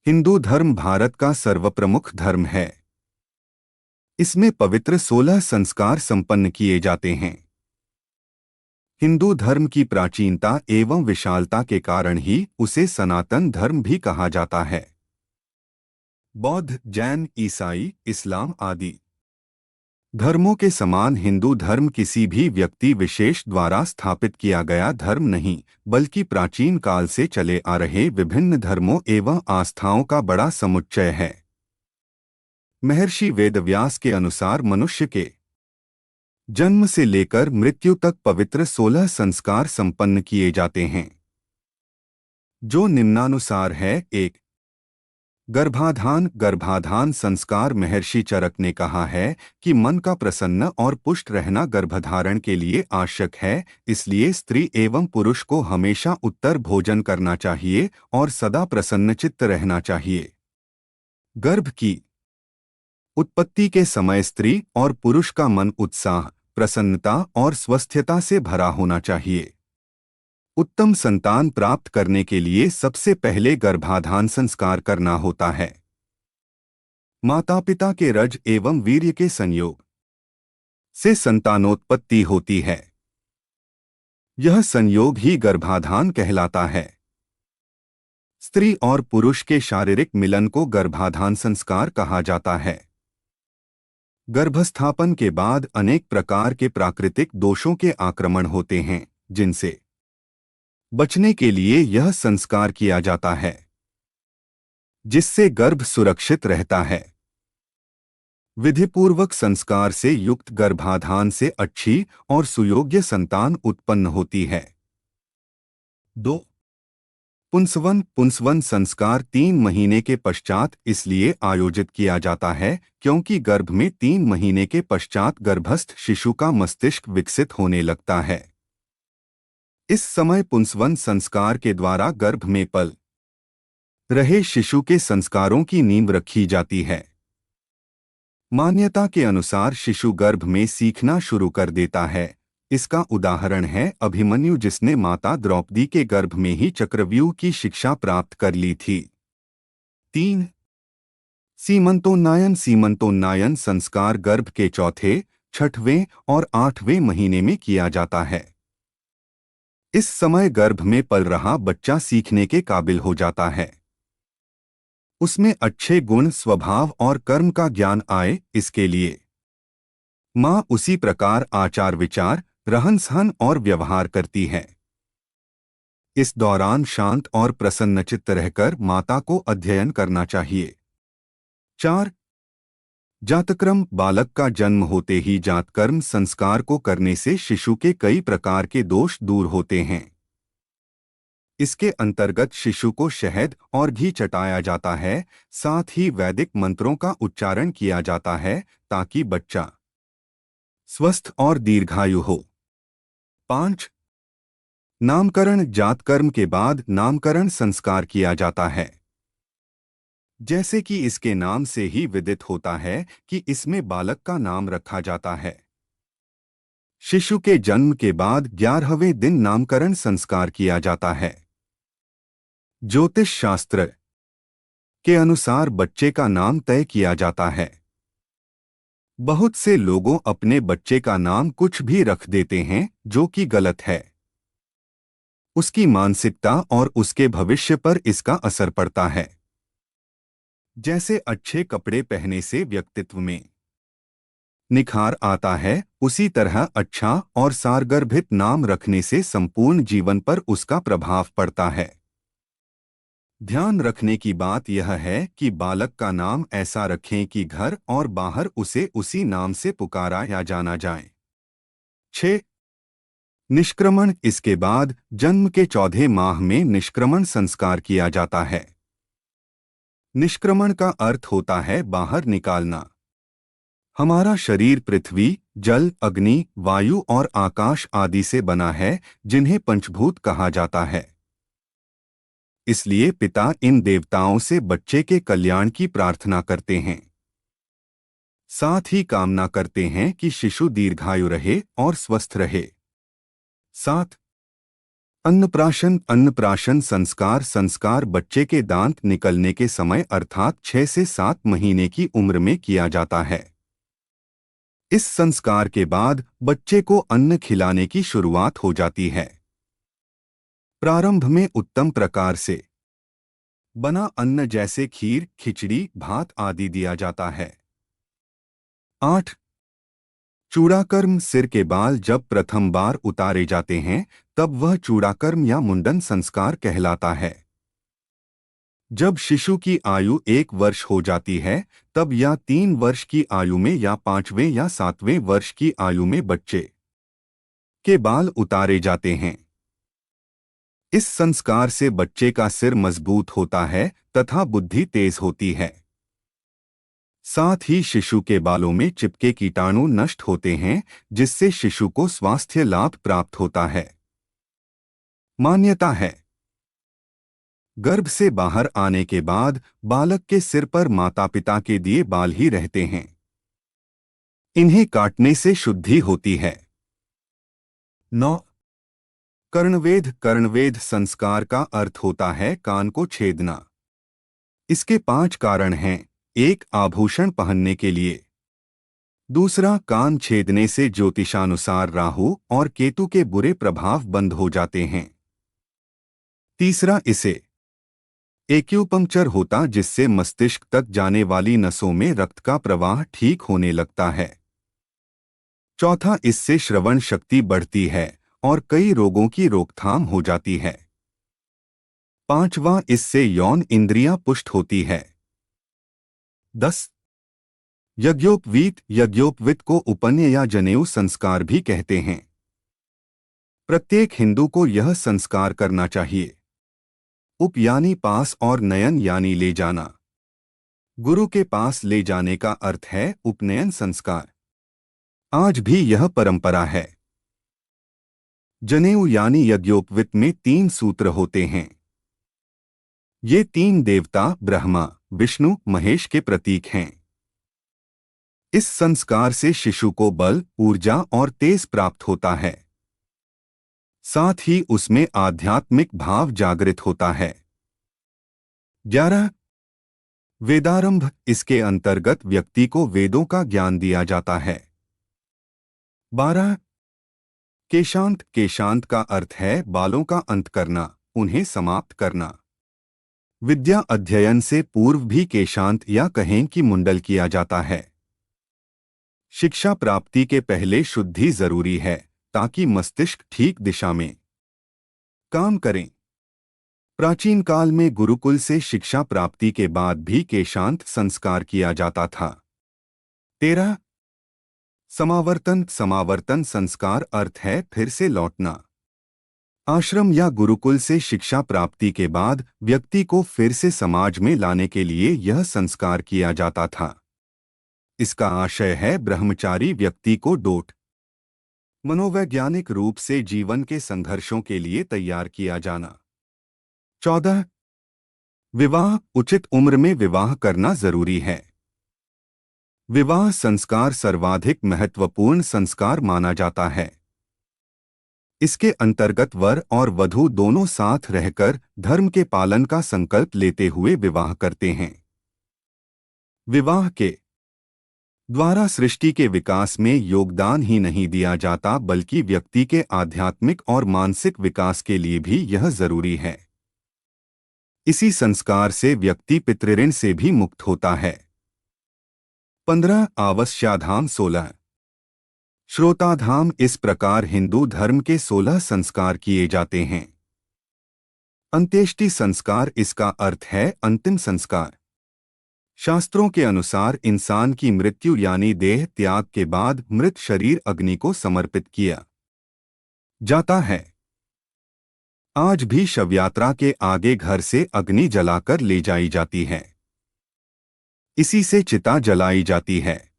हिंदू धर्म भारत का सर्वप्रमुख धर्म है। इसमें पवित्र 16 संस्कार संपन्न किए जाते हैं। हिंदू धर्म की प्राचीनता एवं विशालता के कारण ही उसे सनातन धर्म भी कहा जाता है। बौद्ध, जैन, ईसाई, इस्लाम आदि धर्मों के समान हिंदू धर्म किसी भी व्यक्ति विशेष द्वारा स्थापित किया गया धर्म नहीं, बल्कि प्राचीन काल से चले आ रहे विभिन्न धर्मों एवं आस्थाओं का बड़ा समुच्चय है। महर्षि वेदव्यास के अनुसार मनुष्य के जन्म से लेकर मृत्यु तक पवित्र 16 संस्कार संपन्न किए जाते हैं, जो निम्नानुसार है। 1. गर्भाधान। गर्भाधान संस्कार महर्षि चरक ने कहा है कि मन का प्रसन्न और पुष्ट रहना गर्भधारण के लिए आवश्यक है, इसलिए स्त्री एवं पुरुष को हमेशा उत्तर भोजन करना चाहिए और सदा प्रसन्नचित्त रहना चाहिए। गर्भ की उत्पत्ति के समय स्त्री और पुरुष का मन उत्साह, प्रसन्नता और स्वस्थता से भरा होना चाहिए। उत्तम संतान प्राप्त करने के लिए सबसे पहले गर्भाधान संस्कार करना होता है। माता पिता के रज एवं वीर्य के संयोग से संतानोत्पत्ति होती है। यह संयोग ही गर्भाधान कहलाता है। स्त्री और पुरुष के शारीरिक मिलन को गर्भाधान संस्कार कहा जाता है। गर्भस्थापन के बाद अनेक प्रकार के प्राकृतिक दोषों के आक्रमण होते हैं, जिनसे बचने के लिए यह संस्कार किया जाता है, जिससे गर्भ सुरक्षित रहता है। विधिपूर्वक संस्कार से युक्त गर्भाधान से अच्छी और सुयोग्य संतान उत्पन्न होती है। 2. पुंसवन। पुंसवन संस्कार 3 महीने के पश्चात इसलिए आयोजित किया जाता है क्योंकि गर्भ में 3 महीने के पश्चात गर्भस्थ शिशु का मस्तिष्क विकसित होने लगता है। इस समय पुंसवन संस्कार के द्वारा गर्भ में पल रहे शिशु के संस्कारों की नींव रखी जाती है। मान्यता के अनुसार शिशु गर्भ में सीखना शुरू कर देता है। इसका उदाहरण है अभिमन्यु, जिसने माता द्रौपदी के गर्भ में ही चक्रव्यूह की शिक्षा प्राप्त कर ली थी। 3. सीमंतोन्नयन। सीमंतोन्नयन संस्कार गर्भ के चौथे, छठवें और 8वें महीने में किया जाता है। इस समय गर्भ में पल रहा बच्चा सीखने के काबिल हो जाता है। उसमें अच्छे गुण, स्वभाव और कर्म का ज्ञान आए, इसके लिए माँ उसी प्रकार आचार विचार, रहन सहन और व्यवहार करती है। इस दौरान शांत और प्रसन्नचित्त रहकर माता को अध्ययन करना चाहिए। 4. जातक्रम। बालक का जन्म होते ही जातकर्म संस्कार को करने से शिशु के कई प्रकार के दोष दूर होते हैं। इसके अंतर्गत शिशु को शहद और घी चटाया जाता है, साथ ही वैदिक मंत्रों का उच्चारण किया जाता है ताकि बच्चा स्वस्थ और दीर्घायु हो। 5. नामकरण। जातकर्म के बाद नामकरण संस्कार किया जाता है। जैसे कि इसके नाम से ही विदित होता है कि इसमें बालक का नाम रखा जाता है। शिशु के जन्म के बाद 11वें दिन नामकरण संस्कार किया जाता है। ज्योतिष शास्त्र के अनुसार बच्चे का नाम तय किया जाता है। बहुत से लोगों अपने बच्चे का नाम कुछ भी रख देते हैं, जो कि गलत है। उसकी मानसिकता और उसके भविष्य पर इसका असर पड़ता है। जैसे अच्छे कपड़े पहनने से व्यक्तित्व में निखार आता है, उसी तरह अच्छा और सारगर्भित नाम रखने से संपूर्ण जीवन पर उसका प्रभाव पड़ता है। ध्यान रखने की बात यह है कि बालक का नाम ऐसा रखें कि घर और बाहर उसे उसी नाम से पुकारा या जाना जाए। 6. निष्क्रमण। इसके बाद जन्म के 14 माह में निष्क्रमण संस्कार किया जाता है। निष्क्रमण का अर्थ होता है बाहर निकालना। हमारा शरीर पृथ्वी, जल, अग्नि, वायु और आकाश आदि से बना है, जिन्हें पंचभूत कहा जाता है। इसलिए पिता इन देवताओं से बच्चे के कल्याण की प्रार्थना करते हैं। साथ ही कामना करते हैं कि शिशु दीर्घायु रहे और स्वस्थ रहे। 7. अन्नप्राशन अन्नप्राशन संस्कार बच्चे के दांत निकलने के समय अर्थात 6 से 7 महीने की उम्र में किया जाता है। इस संस्कार के बाद बच्चे को अन्न खिलाने की शुरुआत हो जाती है। प्रारंभ में उत्तम प्रकार से बना अन्न जैसे खीर, खिचड़ी, भात आदि दिया जाता है। 8. चूड़ाकर्म सिर के बाल जब प्रथम बार उतारे जाते हैं तब वह चूड़ाकर्म या मुंडन संस्कार कहलाता है। जब शिशु की आयु 1 वर्ष हो जाती है तब या 3 वर्ष की आयु में या 5वें या 7वें वर्ष की आयु में बच्चे के बाल उतारे जाते हैं। इस संस्कार से बच्चे का सिर मजबूत होता है तथा बुद्धि तेज होती है। साथ ही शिशु के बालों में चिपके कीटाणु नष्ट होते हैं जिससे शिशु को स्वास्थ्य लाभ प्राप्त होता है। मान्यता है गर्भ से बाहर आने के बाद बालक के सिर पर माता पिता के दिए बाल ही रहते हैं। इन्हें काटने से शुद्धि होती है। 9. कर्णवेध संस्कार का अर्थ होता है कान को छेदना। इसके 5 कारण हैं। 1. आभूषण पहनने के लिए। दूसरा, कान छेदने से ज्योतिषानुसार राहु और केतु के बुरे प्रभाव बंद हो जाते हैं। तीसरा, इसे एक्यूपंक्चर होता जिससे मस्तिष्क तक जाने वाली नसों में रक्त का प्रवाह ठीक होने लगता है। चौथा, इससे श्रवण शक्ति बढ़ती है और कई रोगों की रोकथाम हो जाती है। पांचवा, इससे यौन इंद्रियां पुष्ट होती है। 10. यज्ञोपवीत को उपन्य या जनेऊ संस्कार भी कहते हैं। प्रत्येक हिंदू को यह संस्कार करना चाहिए। उप यानी पास और नयन यानी ले जाना। गुरु के पास ले जाने का अर्थ है उपनयन संस्कार। आज भी यह परंपरा है। जनेऊ यानी यज्ञोपवीत में 3 सूत्र होते हैं। ये 3 देवता ब्रह्मा, विष्णु, महेश के प्रतीक हैं। इस संस्कार से शिशु को बल, ऊर्जा और तेज प्राप्त होता है। साथ ही उसमें आध्यात्मिक भाव जागृत होता है। 11. वेदारंभ, इसके अंतर्गत व्यक्ति को वेदों का ज्ञान दिया जाता है। 12. केशांत का अर्थ है बालों का अंत करना, उन्हें समाप्त करना। विद्या अध्ययन से पूर्व भी केशांत या कहें कि मुंडल किया जाता है। शिक्षा प्राप्ति के पहले शुद्धि जरूरी है ताकि मस्तिष्क ठीक दिशा में काम करें। प्राचीन काल में गुरुकुल से शिक्षा प्राप्ति के बाद भी केशांत संस्कार किया जाता था। 13. समावर्तन संस्कार अर्थ है फिर से लौटना। आश्रम या गुरुकुल से शिक्षा प्राप्ति के बाद व्यक्ति को फिर से समाज में लाने के लिए यह संस्कार किया जाता था। इसका आशय है ब्रह्मचारी व्यक्ति को मनोवैज्ञानिक रूप से जीवन के संघर्षों के लिए तैयार किया जाना। 14. विवाह, उचित उम्र में विवाह करना जरूरी है। विवाह संस्कार सर्वाधिक महत्वपूर्ण संस्कार माना जाता है। इसके अंतर्गत वर और वधू दोनों साथ रहकर धर्म के पालन का संकल्प लेते हुए विवाह करते हैं। विवाह के द्वारा सृष्टि के विकास में योगदान ही नहीं दिया जाता बल्कि व्यक्ति के आध्यात्मिक और मानसिक विकास के लिए भी यह जरूरी है। इसी संस्कार से व्यक्ति पितृऋण से भी मुक्त होता है। 15. आवस्याधाम 16. श्रोताधाम, इस प्रकार हिंदू धर्म के 16 संस्कार किए जाते हैं। अंत्येष्टि संस्कार, इसका अर्थ है अंतिम संस्कार। शास्त्रों के अनुसार इंसान की मृत्यु यानी देह त्याग के बाद मृत शरीर अग्नि को समर्पित किया जाता है। आज भी शवयात्रा के आगे घर से अग्नि जलाकर ले जाई जाती है। इसी से चिता जलाई जाती है।